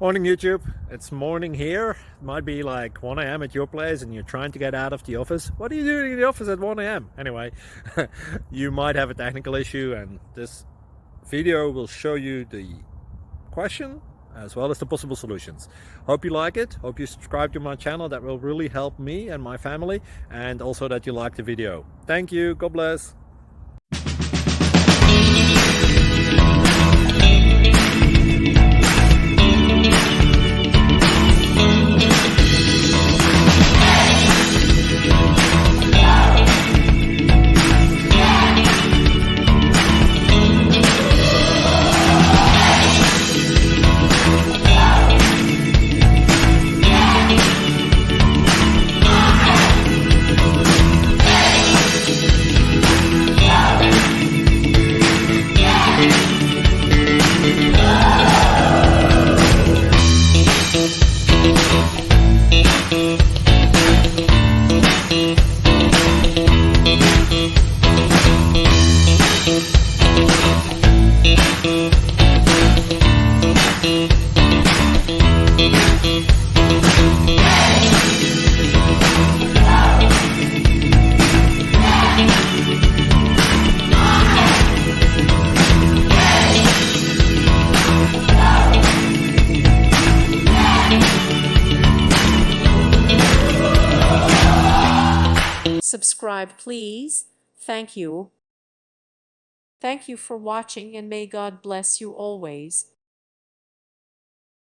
Morning YouTube, it's morning here. It might be like 1 a.m. at your place and you're trying to get out of the office. What are you doing in the office at 1 a.m.? Anyway, you might have a technical issue and this video will show you the question as well as the possible solutions. Hope you like it, hope you subscribe to my channel. That will really help me and my family, and also that you like the video. Thank you, God bless. Subscribe, please. Thank you. Thank you for watching, and may God bless you always.